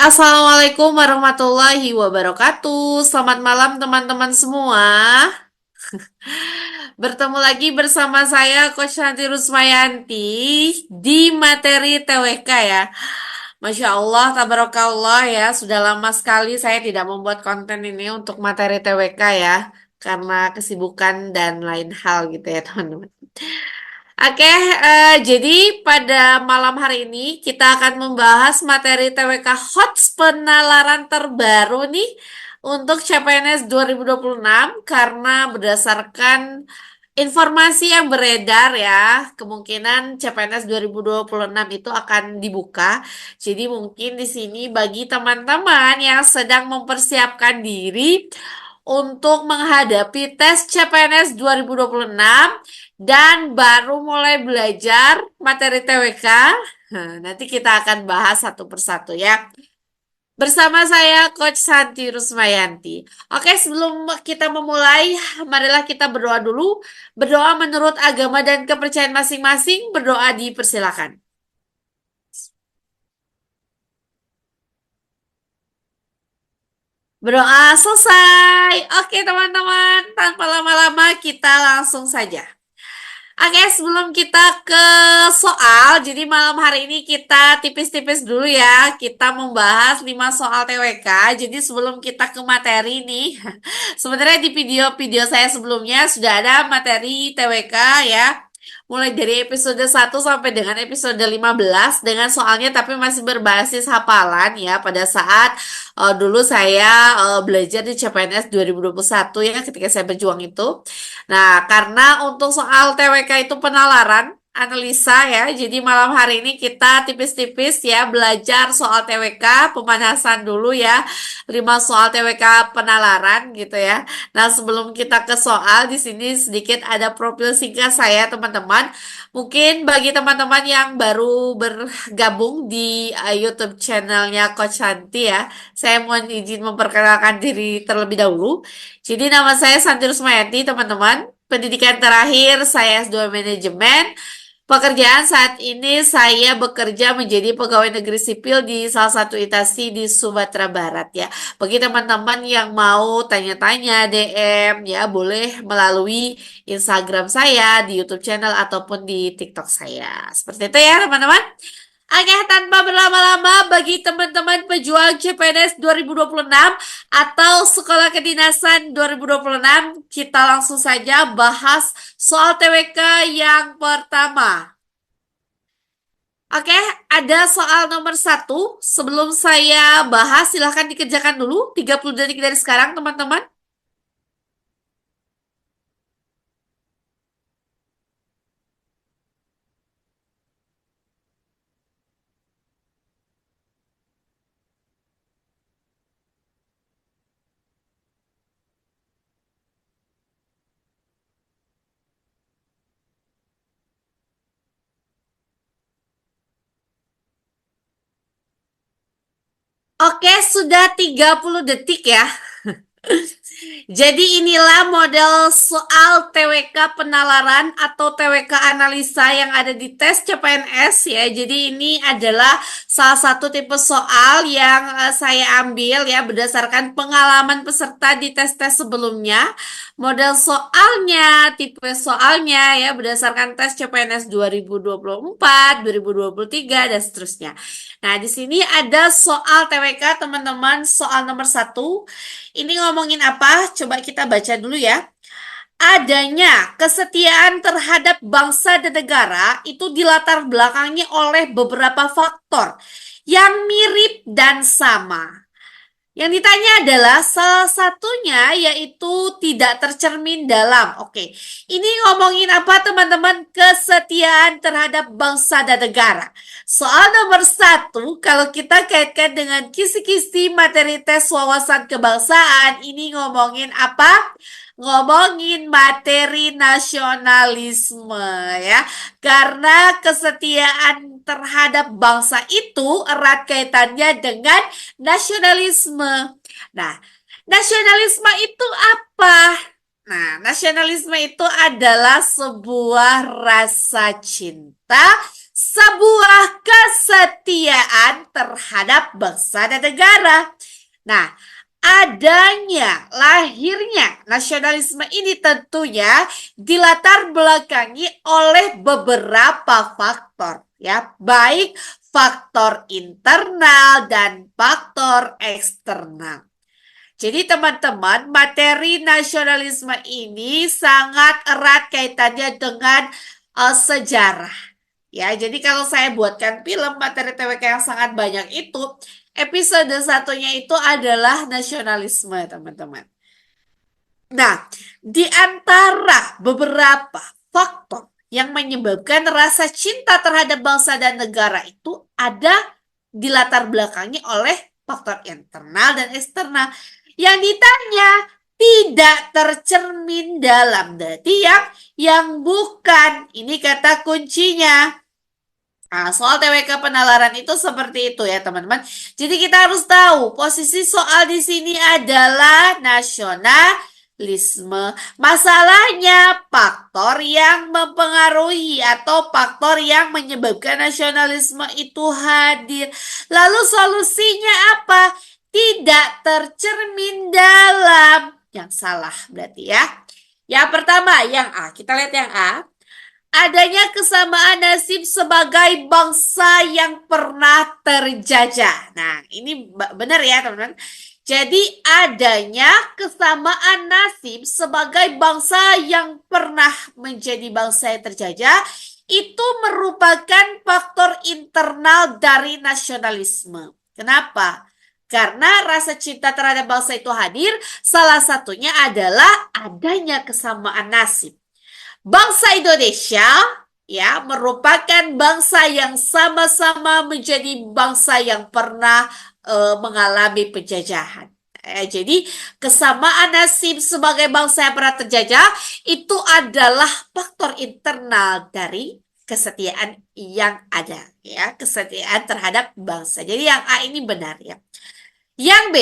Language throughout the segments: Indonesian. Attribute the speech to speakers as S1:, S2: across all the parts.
S1: Assalamualaikum warahmatullahi wabarakatuh. Selamat malam teman-teman semua. Bertemu lagi bersama saya Coach Shanti Rusmayanti di materi TWK ya. Masya Allah, tabarakallah ya. Sudah lama sekali saya tidak membuat konten ini untuk materi TWK ya. Karena kesibukan dan lain hal gitu ya teman-teman. Oke, jadi pada malam hari ini kita akan membahas materi TWK HOTS penalaran terbaru nih untuk CPNS 2026 karena berdasarkan informasi yang beredar ya, kemungkinan CPNS 2026 itu akan dibuka. Jadi mungkin di sini bagi teman-teman yang sedang mempersiapkan diri untuk menghadapi tes CPNS 2026 dan baru mulai belajar materi TWK. Nanti kita akan bahas satu persatu ya. Bersama saya Coach Santi Rusmayanti. Oke, sebelum kita memulai, marilah kita berdoa dulu. Berdoa menurut agama dan kepercayaan masing-masing, berdoa dipersilakan. Berdoa selesai. Oke, teman-teman, tanpa lama-lama kita langsung saja. Oke, sebelum kita ke soal, jadi malam hari ini kita tipis-tipis dulu ya. Kita membahas 5 soal TWK. Jadi sebelum kita ke materi nih, sebenarnya di video-video saya sebelumnya sudah ada materi TWK ya. Mulai dari episode 1 sampai dengan episode 15 dengan soalnya tapi masih berbasis hafalan ya pada saat dulu saya belajar di CPNS 2021 ya ketika saya berjuang itu. Nah, karena untuk soal TWK itu penalaran, analisa ya. Jadi malam hari ini kita tipis-tipis ya belajar soal TWK, pemanasan dulu ya. 5 soal TWK penalaran gitu ya. Nah, sebelum kita ke soal di sini sedikit ada profil singkat saya, teman-teman. Mungkin bagi teman-teman yang baru bergabung di YouTube channelnya Coach Santi ya, saya mohon izin memperkenalkan diri terlebih dahulu. Jadi nama saya Santi Rusmayanti, teman-teman. Pendidikan terakhir saya S2 Manajemen. Pekerjaan saat ini saya bekerja menjadi pegawai negeri sipil di salah satu instansi di Sumatera Barat ya. Bagi teman-teman yang mau tanya-tanya DM ya boleh melalui Instagram saya di YouTube channel ataupun di TikTok saya. Seperti itu ya teman-teman. Oke, tanpa berlama-lama bagi teman-teman pejuang CPNS 2026 atau Sekolah Kedinasan 2026, kita langsung saja bahas soal TWK yang pertama. Oke, ada soal nomor 1. Sebelum saya bahas, silahkan dikerjakan dulu 30 detik dari sekarang, teman-teman. Oke, sudah 30 detik ya. Jadi inilah model soal TWK penalaran atau TWK analisa yang ada di tes CPNS ya. Jadi ini adalah salah satu tipe soal yang saya ambil ya berdasarkan pengalaman peserta di tes-tes sebelumnya. Model soalnya, tipe soalnya ya berdasarkan tes CPNS 2024, 2023 dan seterusnya. Nah, di sini ada soal TWK teman-teman, soal nomor 1. Ini ngomongin apa? Coba kita baca dulu ya. Adanya kesetiaan terhadap bangsa dan negara itu dilatar belakangi oleh beberapa faktor yang mirip dan sama. Yang ditanya adalah salah satunya yaitu tidak tercermin dalam. Oke, ini ngomongin apa teman-teman? Kesetiaan terhadap bangsa dan negara. Soal nomor 1, kalau kita kaitkan dengan kisi-kisi materi tes wawasan kebangsaan, ini ngomongin apa? Ngomongin materi nasionalisme ya. Karena kesetiaan terhadap bangsa itu erat kaitannya dengan nasionalisme. Nah, nasionalisme itu apa? Nah, nasionalisme itu adalah sebuah rasa cinta sebuah kesetiaan terhadap bangsa dan negara. Nah, lahirnya nasionalisme ini tentunya dilatar belakangi oleh beberapa faktor, ya, baik faktor internal dan faktor eksternal. Jadi teman-teman, materi nasionalisme ini sangat erat kaitannya dengan sejarah. Ya, jadi kalau saya buatkan film materi TWK yang sangat banyak itu, episode satunya itu adalah nasionalisme, teman-teman. Nah, di antara beberapa faktor yang menyebabkan rasa cinta terhadap bangsa dan negara itu ada dilatar belakangi oleh faktor internal dan eksternal. Yang ditanya tidak tercermin dalam berarti yang bukan. Ini kata kuncinya. Nah, soal TWK penalaran itu seperti itu ya, teman-teman. Jadi kita harus tahu posisi soal di sini adalah nasionalisme. Masalahnya faktor yang mempengaruhi atau faktor yang menyebabkan nasionalisme itu hadir. Lalu solusinya apa? Tidak tercermin dalam. Yang salah berarti ya. Yang pertama, yang A. Kita lihat yang A. Adanya kesamaan nasib sebagai bangsa yang pernah terjajah. Nah, ini benar ya, teman-teman. Jadi adanya kesamaan nasib sebagai bangsa yang pernah menjadi bangsa yang terjajah itu merupakan faktor internal dari nasionalisme. Kenapa? Karena rasa cinta terhadap bangsa itu hadir, salah satunya adalah adanya kesamaan nasib. Bangsa Indonesia ya merupakan bangsa yang sama-sama menjadi bangsa yang pernah mengalami penjajahan. Jadi kesamaan nasib sebagai bangsa yang pernah terjajah itu adalah faktor internal dari kesetiaan yang ada ya, kesetiaan terhadap bangsa. Jadi yang A ini benar ya. Yang B,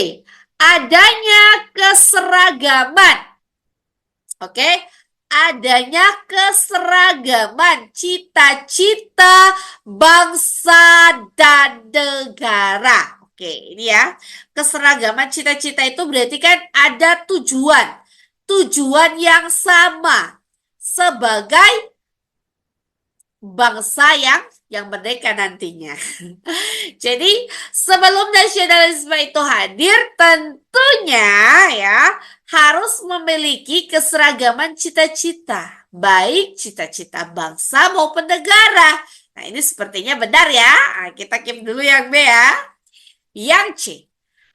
S1: adanya keseragaman. Oke? Adanya keseragaman cita-cita bangsa dan negara. Oke, ini ya. Keseragaman cita-cita itu berarti kan ada tujuan. Tujuan yang sama sebagai bangsa yang merdeka nantinya. Jadi sebelum nasionalisme itu hadir, tentunya ya harus memiliki keseragaman cita-cita, baik cita-cita bangsa maupun negara. Nah, ini sepertinya benar ya. Nah, kita keep dulu yang B ya. Yang C,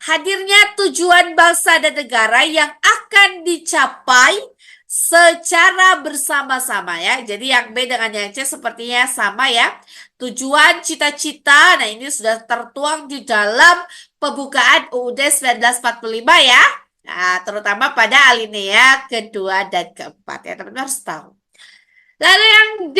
S1: hadirnya tujuan bangsa dan negara yang akan dicapai secara bersama-sama ya. Jadi yang B dengan yang C sepertinya sama ya. Tujuan cita-cita, nah ini sudah tertuang di dalam pembukaan UUD 1945 ya. Nah, terutama pada alinea kedua dan keempat ya, teman-teman harus tahu. Lalu yang D,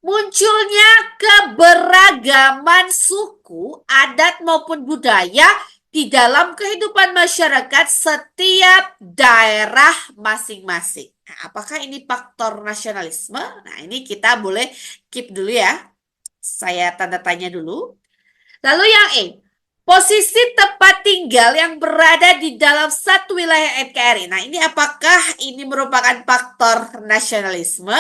S1: munculnya keberagaman suku, adat maupun budaya di dalam kehidupan masyarakat setiap daerah masing-masing. Nah, apakah ini faktor nasionalisme? Nah, ini kita boleh keep dulu ya. Saya tanda tanya dulu. Lalu yang E, posisi tempat tinggal yang berada di dalam satu wilayah NKRI. Nah, ini apakah ini merupakan faktor nasionalisme?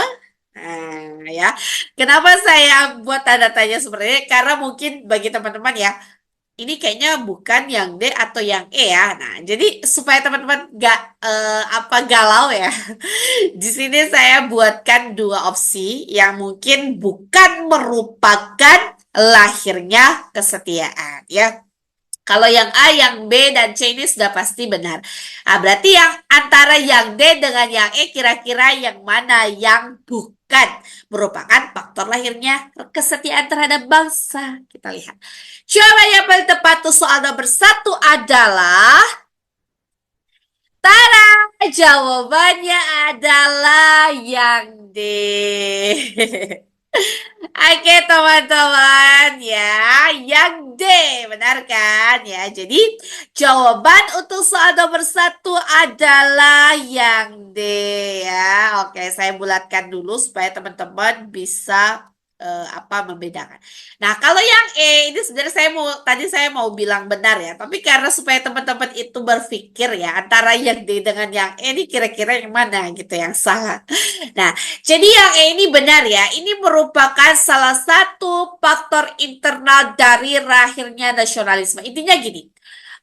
S1: Nah, ya. Kenapa saya buat tanda tanya seperti ini? Karena mungkin bagi teman-teman ya, ini kayaknya bukan yang D atau yang E ya. Nah, jadi supaya teman-teman gak galau ya. Di sini saya buatkan dua opsi yang mungkin bukan merupakan lahirnya kesetiaan ya. Kalau yang A, yang B, dan C ini sudah pasti benar. Nah, berarti yang antara yang D dengan yang E kira-kira yang mana yang bukan merupakan faktor lahirnya kesetiaan terhadap bangsa. Kita lihat. Jawaban yang paling tepat tuh soal nomor 1 adalah tada! Jawabannya adalah yang D. Oke teman-teman ya, yang D benar kan ya. Jadi jawaban untuk soal nomor 1 adalah yang D ya. Oke, saya bulatkan dulu supaya teman-teman bisa apa membedakan. Nah, kalau yang E ini sebenarnya tadi saya mau bilang benar ya, tapi karena supaya teman-teman itu berpikir ya antara yang D dengan yang E ini kira-kira yang mana gitu yang salah. Nah, jadi yang E ini benar ya. Ini merupakan salah satu faktor internal dari lahirnya nasionalisme. Intinya gini.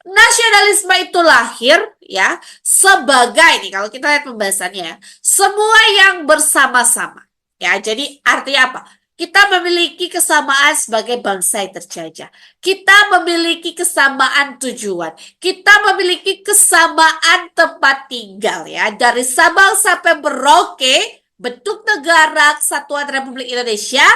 S1: Nasionalisme itu lahir ya sebagai nih kalau kita lihat pembahasannya ya, semua yang bersama-sama. Ya, jadi artinya apa? Kita memiliki kesamaan sebagai bangsa yang terjajah. Kita memiliki kesamaan tujuan. Kita memiliki kesamaan tempat tinggal ya. Dari Sabang sampai Merauke, bentuk negara Kesatuan Republik Indonesia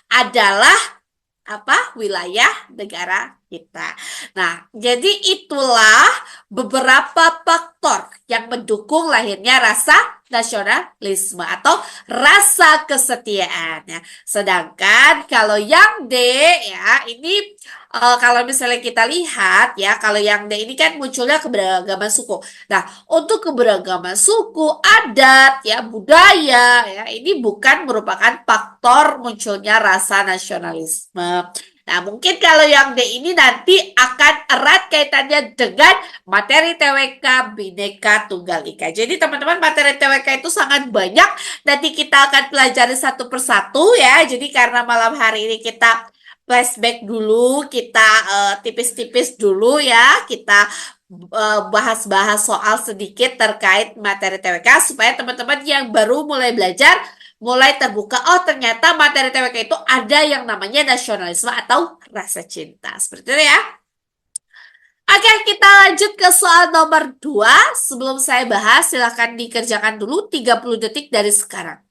S1: adalah apa wilayah negara kita. Nah, jadi itulah beberapa faktor yang mendukung lahirnya rasa nasionalisme atau rasa kesetiaan. Ya. Sedangkan kalau yang D ya ini kalau misalnya kita lihat ya kalau yang D ini kan munculnya keberagaman suku. Nah, untuk keberagaman suku, adat ya budaya ya ini bukan merupakan faktor munculnya rasa nasionalisme. Nah, mungkin kalau yang D ini nanti akan erat kaitannya dengan materi TWK Bhinneka Tunggal Ika. Jadi teman-teman materi TWK itu sangat banyak. Nanti kita akan pelajari satu persatu ya. Jadi karena malam hari ini kita flashback dulu, kita tipis-tipis dulu ya. Kita bahas-bahas soal sedikit terkait materi TWK supaya teman-teman yang baru mulai belajar mulai terbuka, oh ternyata materi TWK itu ada yang namanya nasionalisme atau rasa cinta. Seperti itu ya. Oke, kita lanjut ke soal nomor 2. Sebelum saya bahas, silahkan dikerjakan dulu 30 detik dari sekarang.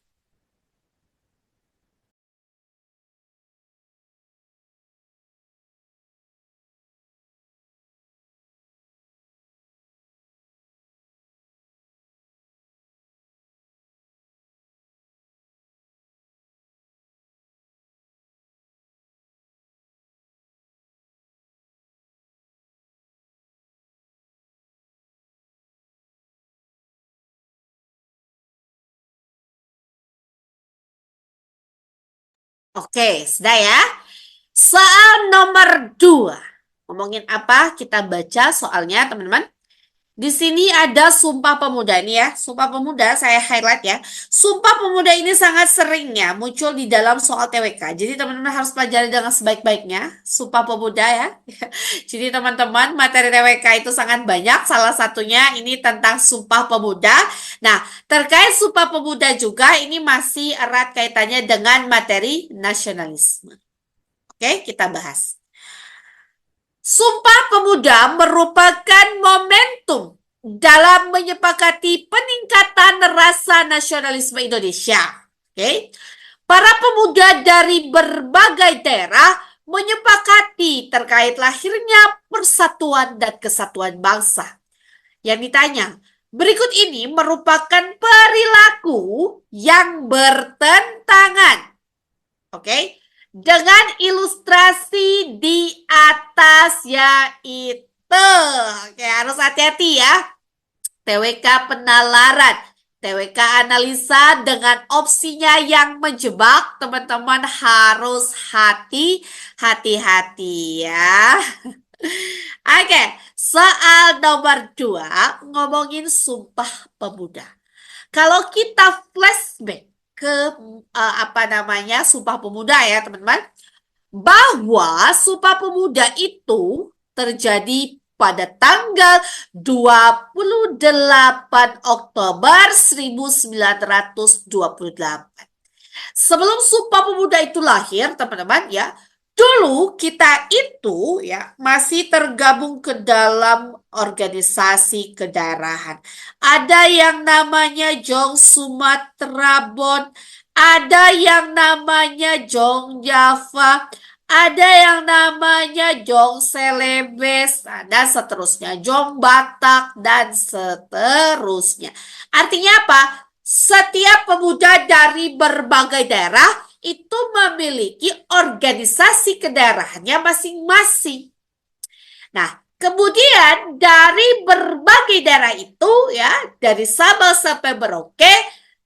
S1: Oke, sudah ya. Soal nomor 2. Ngomongin apa? Kita baca soalnya, teman-teman. Di sini ada Sumpah Pemuda ini ya. Sumpah Pemuda saya highlight ya. Sumpah Pemuda ini sangat sering ya muncul di dalam soal TWK. Jadi teman-teman harus pelajari dengan sebaik-baiknya. Sumpah Pemuda ya. Jadi teman-teman materi TWK itu sangat banyak. Salah satunya ini tentang Sumpah Pemuda. Nah, terkait Sumpah Pemuda juga ini masih erat kaitannya dengan materi nasionalisme. Oke, kita bahas. Sumpah Pemuda merupakan momentum dalam menyepakati peningkatan rasa nasionalisme Indonesia. Oke. Para pemuda dari berbagai daerah menyepakati terkait lahirnya persatuan dan kesatuan bangsa. Yang ditanya, berikut ini merupakan perilaku yang bertentangan. Oke dengan ilustrasi di atas yaitu. Oke, harus hati-hati ya. TWK penalaran, TWK analisa dengan opsinya yang menjebak, teman-teman harus hati-hati ya. Oke, soal nomor 2 ngomongin Sumpah Pemuda. Kalau kita flashback ke apa namanya Sumpah Pemuda ya teman-teman bahwa Sumpah Pemuda itu terjadi pada tanggal 28 Oktober 1928. Sebelum Sumpah Pemuda itu lahir, teman-teman ya, dulu kita itu ya masih tergabung ke dalam organisasi kedaerahan. Ada yang namanya Jong Sumatera Bon, ada yang namanya Jong Java, ada yang namanya Jong Celebes, dan seterusnya, Jong Batak, dan seterusnya. Artinya apa? Setiap pemuda dari berbagai daerah itu memiliki organisasi kedaerahannya masing-masing. Nah, kemudian dari berbagai daerah itu ya, dari Sabang sampai Merauke,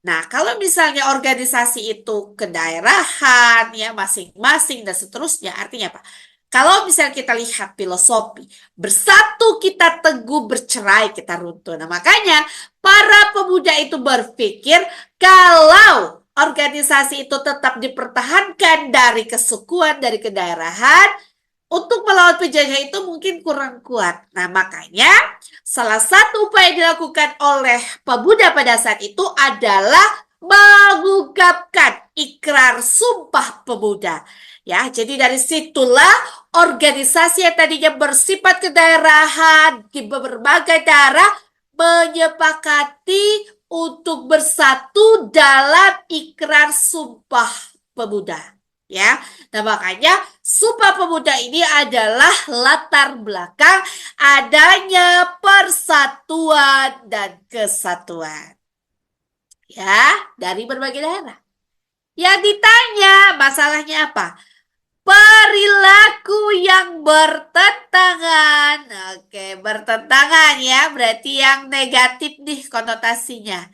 S1: Nah, kalau misalnya organisasi itu kedaerahan, ya masing-masing dan seterusnya, artinya apa? Kalau misalnya kita lihat filosofi, bersatu kita teguh, bercerai kita runtuh. Nah, makanya para pemuda itu berpikir kalau organisasi itu tetap dipertahankan dari kesukuan, dari kedaerahan, untuk melawan penjajah itu mungkin kurang kuat. Nah, makanya salah satu upaya yang dilakukan oleh pemuda pada saat itu adalah mengungkapkan ikrar sumpah pemuda. Ya, jadi dari situlah organisasi yang tadinya bersifat kedaerahan di berbagai daerah menyepakati untuk bersatu dalam ikrar sumpah pemuda. Ya, nah makanya Sumpah Pemuda ini adalah latar belakang adanya persatuan dan kesatuan. Ya, dari berbagai daerah. Yang ditanya masalahnya apa? Perilaku yang bertentangan. Oke, bertentangan ya, berarti yang negatif nih konotasinya.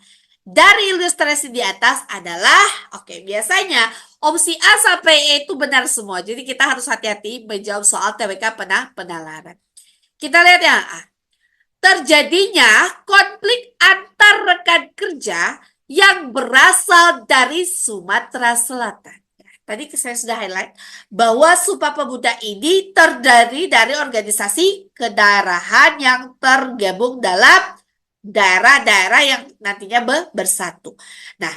S1: Dari ilustrasi di atas adalah, oke, biasanya opsi A sampai E itu benar semua. Jadi kita harus hati-hati menjawab soal TWK penalaran. Kita lihat yang A. Terjadinya konflik antar rekan kerja yang berasal dari Sumatera Selatan. Tadi saya sudah highlight bahwa Sumpah Pemuda ini terdiri dari organisasi kedaerahan yang tergabung dalam daerah-daerah yang nantinya bersatu. Nah,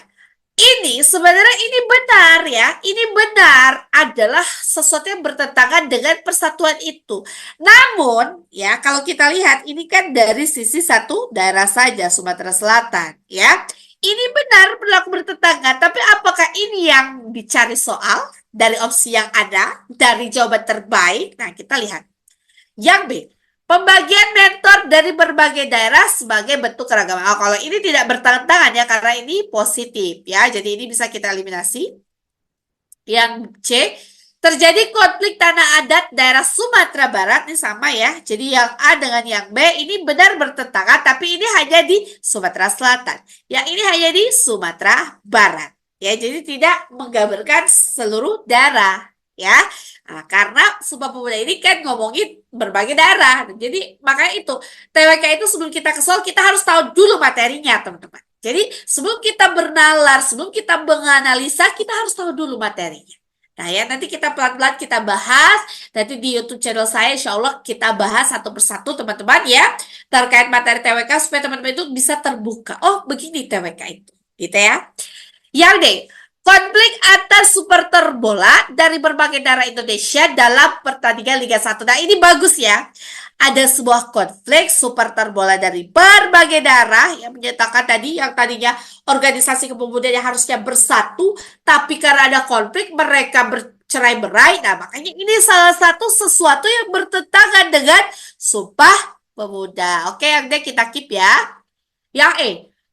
S1: ini sebenarnya ini benar ya, ini benar adalah sesuatu yang bertentangan dengan persatuan itu. Namun ya kalau kita lihat ini kan dari sisi satu daerah saja Sumatera Selatan ya. Ini benar berlaku bertentangan, tapi apakah ini yang dicari soal dari opsi yang ada dari jawaban terbaik? Nah, kita lihat. Yang B, pembagian mentor dari berbagai daerah sebagai bentuk keragaman. Oh, kalau ini tidak bertentangan ya, karena ini positif ya. Jadi ini bisa kita eliminasi. Yang C, terjadi konflik tanah adat daerah Sumatera Barat. Ini sama ya. Jadi yang A dengan yang B ini benar bertentangan, tapi ini hanya di Sumatera Selatan. Yang ini hanya di Sumatera Barat. Ya, jadi tidak menggambarkan seluruh daerah ya. Nah, karena Sumpah Pemuda ini kan ngomongin berbagai daerah. Jadi makanya itu TWK itu sebelum kita ke soal kita harus tahu dulu materinya, teman-teman. Jadi sebelum kita bernalar, sebelum kita menganalisa, kita harus tahu dulu materinya. Nah ya, nanti kita pelan-pelan kita bahas. Nanti di YouTube channel saya, insya Allah kita bahas satu persatu teman-teman ya. Terkait materi TWK supaya teman-teman itu bisa terbuka. Oh begini TWK itu. Gitu ya. Yang D, konflik antar supporter bola dari berbagai daerah Indonesia dalam pertandingan Liga 1. Nah ini bagus ya. Ada sebuah konflik supporter bola dari berbagai daerah yang menyatakan tadi yang tadinya organisasi kepemudaan yang harusnya bersatu, tapi karena ada konflik mereka bercerai-berai. Nah makanya ini salah satu sesuatu yang bertentangan dengan Sumpah Pemuda. Oke, yang D kita keep ya. Yang E,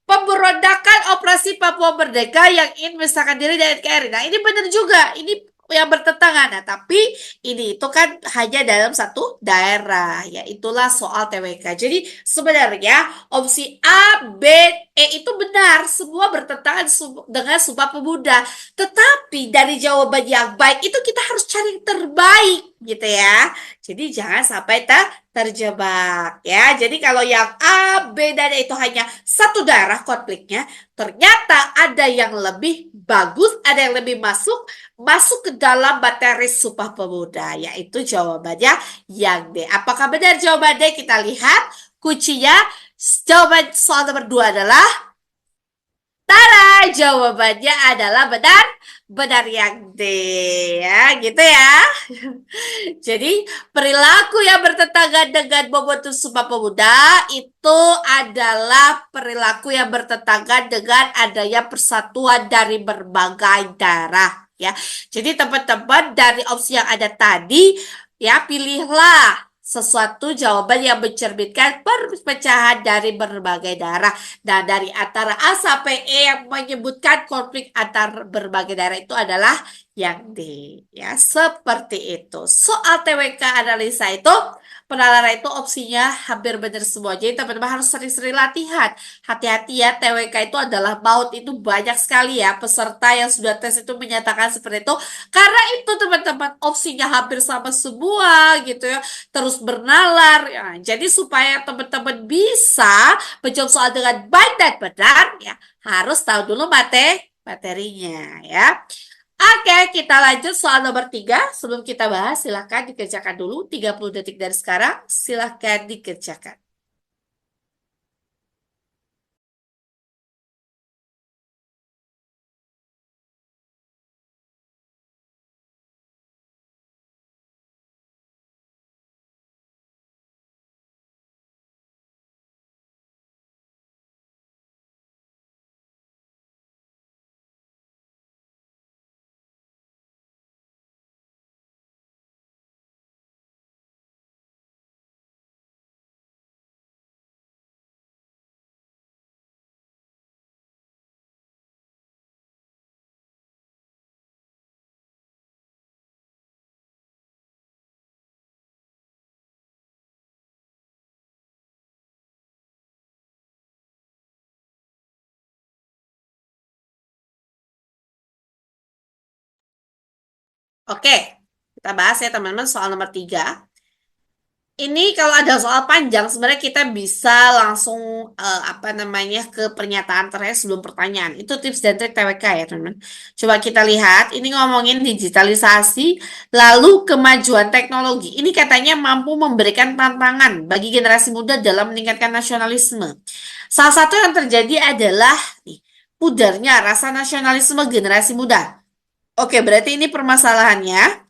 S1: pemberontakan operasi Papua Merdeka yang ingin memisahkan diri dari NKRI. Nah, ini benar juga. Ini yang bertentangan. Nah, tapi ini itu kan hanya dalam satu daerah. Ya, itulah soal TWK. Jadi, sebenarnya opsi A, B, E itu benar. Semua bertentangan dengan Sumpah Pemuda. Tetapi dari jawaban yang baik itu kita harus cari yang terbaik. Gitu ya. Jadi, jangan sampai terjebak ya. Jadi kalau yang A, B, dan E itu hanya satu daerah konfliknya, ternyata ada yang lebih bagus, ada yang lebih masuk ke dalam materi Sumpah Pemuda, yaitu jawabannya yang D. Apakah benar jawaban D? Kita lihat kuncinya. Jawaban soal nomor 2 adalah Tara, jawabannya adalah benar yang D ya, gitu ya. Jadi perilaku yang bertentangan dengan momentum Sumpah Pemuda itu adalah perilaku yang bertentangan dengan adanya persatuan dari berbagai daerah ya. Jadi teman-teman dari opsi yang ada tadi ya pilihlah sesuatu jawaban yang mencerminkan perpecahan dari berbagai daerah. Dan dari antara A sampai E yang menyebutkan konflik antar berbagai daerah itu adalah yang D. Ya, seperti itu. Soal TWK analisa itu Penalaran itu opsinya hampir benar semua. Jadi teman-teman harus sering-sering latihan. Hati-hati ya, TWK itu adalah maut. Itu banyak sekali ya peserta yang sudah tes itu menyatakan seperti itu. Karena itu teman-teman opsinya hampir sama semua gitu ya. Terus bernalar. Ya, jadi supaya teman-teman bisa menjawab soal dengan baik dan benar ya harus tahu dulu materinya ya. Oke, kita lanjut soal nomor 3. Sebelum kita bahas, silahkan dikerjakan dulu. 30 detik dari sekarang, silahkan dikerjakan. Oke, kita bahas ya teman-teman soal nomor 3. Ini kalau ada soal panjang, sebenarnya kita bisa langsung apa namanya ke pernyataan terakhir sebelum pertanyaan. Itu tips dan trik TWK ya teman-teman. Coba kita lihat, ini ngomongin digitalisasi, lalu kemajuan teknologi. Ini katanya mampu memberikan tantangan bagi generasi muda dalam meningkatkan nasionalisme. Salah satu yang terjadi adalah nih, pudarnya rasa nasionalisme generasi muda. Oke, berarti ini permasalahannya.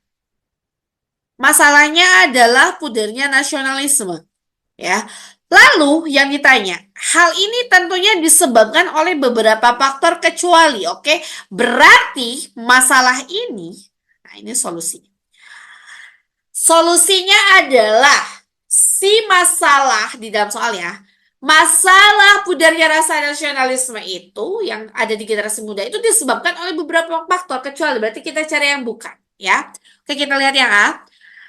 S1: Masalahnya adalah pudernya nasionalisme, ya. Lalu yang ditanya, hal ini tentunya disebabkan oleh beberapa faktor kecuali, oke? Berarti masalah ini, nah ini solusi. Solusinya adalah si masalah di dalam soal ya. Masalah pudarnya rasa nasionalisme itu yang ada di generasi muda itu disebabkan oleh beberapa faktor kecuali berarti kita cari yang bukan ya. Oke, kita lihat yang A.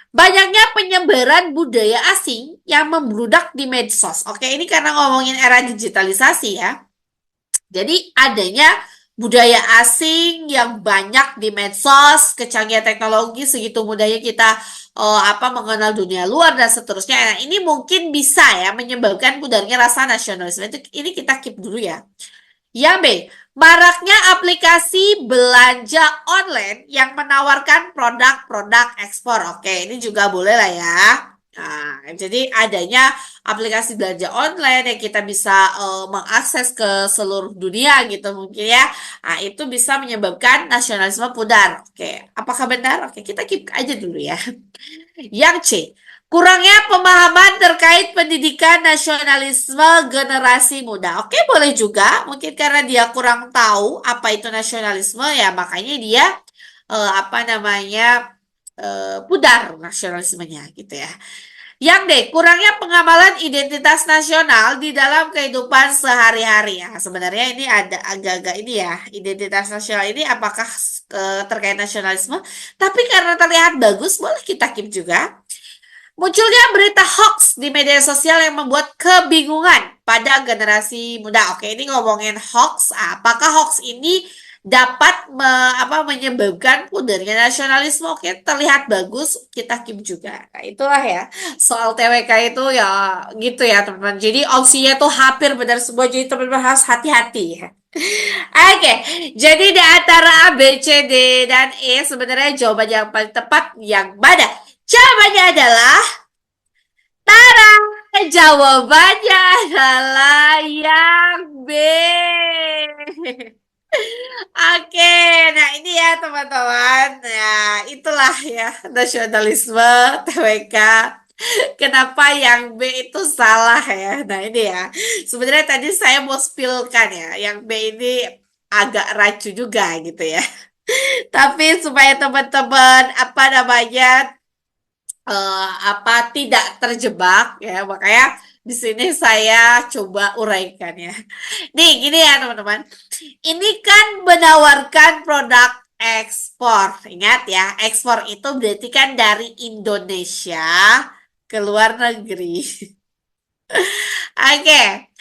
S1: Banyaknya penyebaran budaya asing yang membludak di medsos. Oke, ini karena ngomongin era digitalisasi ya. Jadi adanya budaya asing yang banyak di medsos, kecanggihan teknologi segitu mudahnya kita mengenal dunia luar dan seterusnya. Nah, ini mungkin bisa ya menyebabkan pudarnya rasa nasionalisme. Ini kita keep dulu ya. Yang B, maraknya aplikasi belanja online yang menawarkan produk-produk ekspor. Oke, ini juga boleh lah ya. Nah, jadi adanya aplikasi belanja online yang kita bisa mengakses ke seluruh dunia gitu mungkin ya. Nah, itu bisa menyebabkan nasionalisme pudar. Oke, apakah benar? Oke, kita keep aja dulu ya. Yang C, kurangnya pemahaman terkait pendidikan nasionalisme generasi muda. Oke, boleh juga. Mungkin karena dia kurang tahu apa itu nasionalisme ya, makanya dia pudar nasionalismenya gitu ya. Yang D, kurangnya pengamalan identitas nasional di dalam kehidupan sehari-hari ya. Sebenarnya ini ada agak-agak ini ya, identitas nasional ini apakah terkait nasionalisme? Tapi karena terlihat bagus, boleh kita keep juga. Munculnya berita hoax di media sosial yang membuat kebingungan pada generasi muda. Oke, ini ngomongin hoax. Apakah hoax ini dapat menyebabkan pudarnya nasionalisme? Oke, terlihat bagus, kita keep juga. Nah, itulah ya soal TWK itu ya gitu ya teman-teman. Jadi opsinya tuh hampir benar semua. Jadi teman-teman harus hati-hati ya. Oke, jadi di antara A, B, C, D, dan E sebenarnya jawaban yang paling tepat yang mana? Jawabannya adalah Tara. Jawabannya adalah yang B. Oke, nah ini ya teman-teman. Ya, itulah ya nasionalisme TWK. Kenapa yang B itu salah ya? Nah ini ya. Sebenarnya tadi saya mau spillkan ya. Yang B ini agak rancu juga gitu ya. Tapi supaya teman-teman tidak terjebak ya, makanya di sini saya coba uraikan ya. Nih gini ya teman-teman, ini kan menawarkan produk ekspor. Ingat ya, ekspor itu berarti kan dari Indonesia ke luar negeri. Oke.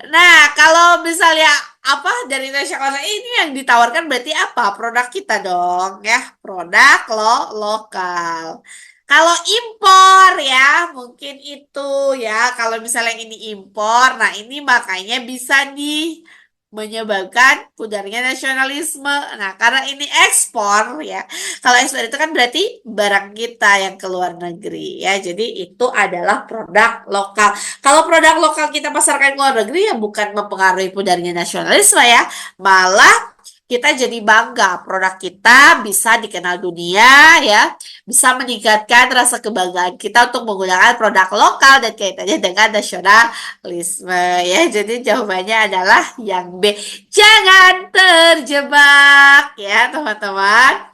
S1: Nah, kalau misalnya apa dari nasional ini yang ditawarkan berarti apa? Produk kita dong, ya. Produk lokal. Kalau impor ya, mungkin itu ya. Kalau misalnya ini impor, nah ini makanya bisa nih menyebabkan pudarnya nasionalisme. Nah, karena ini ekspor ya. Kalau ekspor itu kan berarti barang kita yang ke luar negeri ya. Jadi itu adalah produk lokal. Kalau produk lokal kita pasarkan ke luar negeri ya bukan mempengaruhi pudarnya nasionalisme ya, malah kita jadi bangga produk kita bisa dikenal dunia ya, bisa meningkatkan rasa kebanggaan kita untuk menggunakan produk lokal dan kaitannya dengan nasionalisme ya. Jadi jawabannya adalah yang B. Jangan terjebak ya teman-teman.